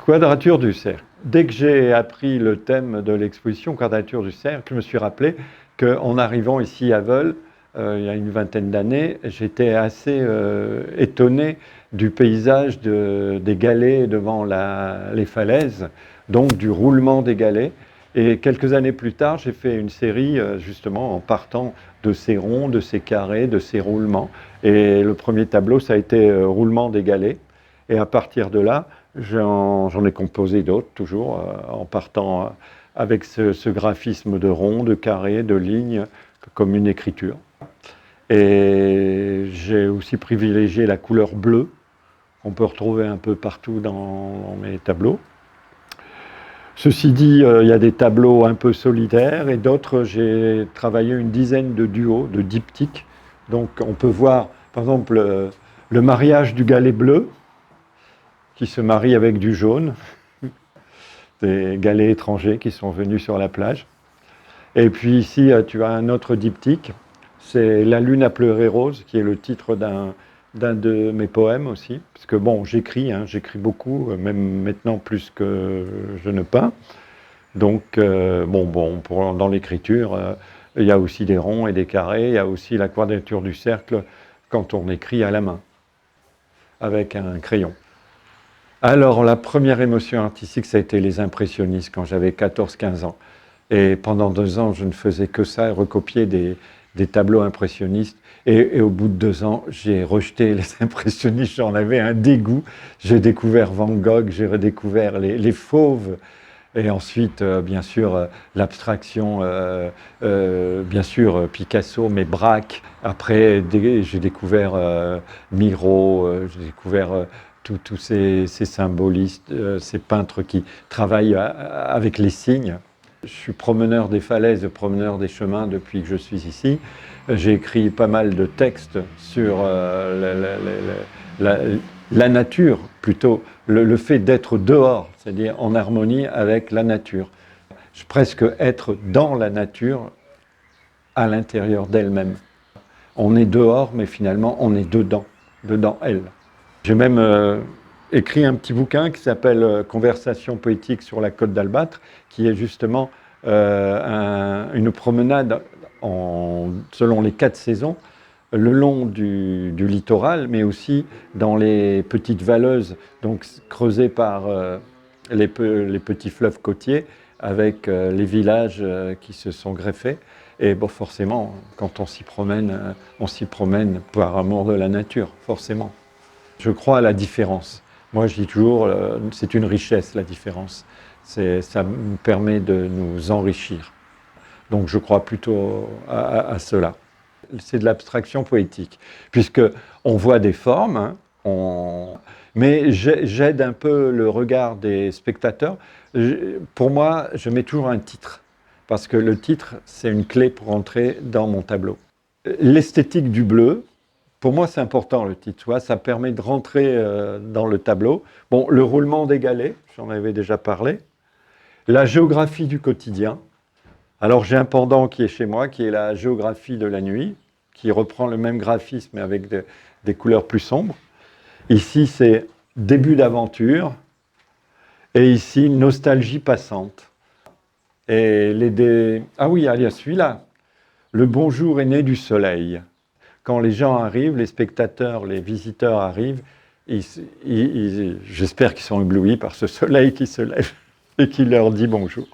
Quadrature du cercle. Dès que j'ai appris le thème de l'exposition Quadrature du cercle, je me suis rappelé qu'en arrivant ici à Veules, il y a une vingtaine d'années, j'étais assez étonné du paysage des galets devant les falaises, donc du roulement des galets. Et quelques années plus tard, j'ai fait une série justement en partant de ces ronds, de ces carrés, de ces roulements. Et le premier tableau, ça a été roulement des galets. Et à partir de là, j'en ai composé d'autres, toujours, en partant avec ce graphisme de ronds, de carrés, de lignes, comme une écriture. Et j'ai aussi privilégié la couleur bleue, qu'on peut retrouver un peu partout dans mes tableaux. Ceci dit, il y a des tableaux un peu solitaires et d'autres, j'ai travaillé une dizaine de duos, de diptyques. Donc on peut voir, par exemple, le mariage du galet bleu, qui se marie avec du jaune, des galets étrangers qui sont venus sur la plage. Et puis ici, tu as un autre diptyque, c'est La lune a pleuré rose, qui est le titre d'un de mes poèmes aussi, parce que bon, j'écris beaucoup, même maintenant plus que je ne peins. Donc, dans l'écriture, il y a aussi des ronds et des carrés, il y a aussi la quadrature du cercle quand on écrit à la main, avec un crayon. Alors, la première émotion artistique, ça a été les impressionnistes quand j'avais 14-15 ans. Et pendant 2 ans, je ne faisais que ça, recopier des tableaux impressionnistes. Et au bout de 2 ans, j'ai rejeté les impressionnistes, j'en avais un dégoût. J'ai découvert Van Gogh, j'ai redécouvert les fauves. Et ensuite, bien sûr, l'abstraction, bien sûr, Picasso, mais Braque. Après, j'ai découvert Miro, j'ai découvert tous ces symbolistes, ces peintres qui travaillent avec les signes. Je suis promeneur des falaises, promeneur des chemins depuis que je suis ici. J'ai écrit pas mal de textes sur la nature, plutôt le fait d'être dehors, c'est-à-dire en harmonie avec la nature. Presque être dans la nature, à l'intérieur d'elle-même. On est dehors, mais finalement on est dedans elle. J'ai même écrit un petit bouquin qui s'appelle Conversation poétique sur la côte d'Albâtre, qui est justement une promenade selon les 4 saisons, le long du littoral, mais aussi dans les petites valleuses, donc creusées par les petits fleuves côtiers, avec les villages qui se sont greffés. Et bon, forcément, quand on s'y promène par amour de la nature, forcément. Je crois à la différence. Moi, je dis toujours, c'est une richesse, la différence. Ça nous permet de nous enrichir. Donc, je crois plutôt à cela. C'est de l'abstraction poétique, puisqu'on voit des formes, mais j'aide un peu le regard des spectateurs. Pour moi, je mets toujours un titre, parce que le titre, c'est une clé pour entrer dans mon tableau. L'esthétique du bleu, pour moi, c'est important le titre, tu vois, ça permet de rentrer dans le tableau. Bon, le roulement des galets, j'en avais déjà parlé. La géographie du quotidien. Alors j'ai un pendant qui est chez moi, qui est la géographie de la nuit, qui reprend le même graphisme mais avec des couleurs plus sombres. Ici, c'est début d'aventure. Et ici, nostalgie passante. Et ah oui, il y a celui-là. Le bonjour est né du soleil. Quand les gens arrivent, les spectateurs, les visiteurs arrivent, j'espère qu'ils sont éblouis par ce soleil qui se lève et qui leur dit bonjour.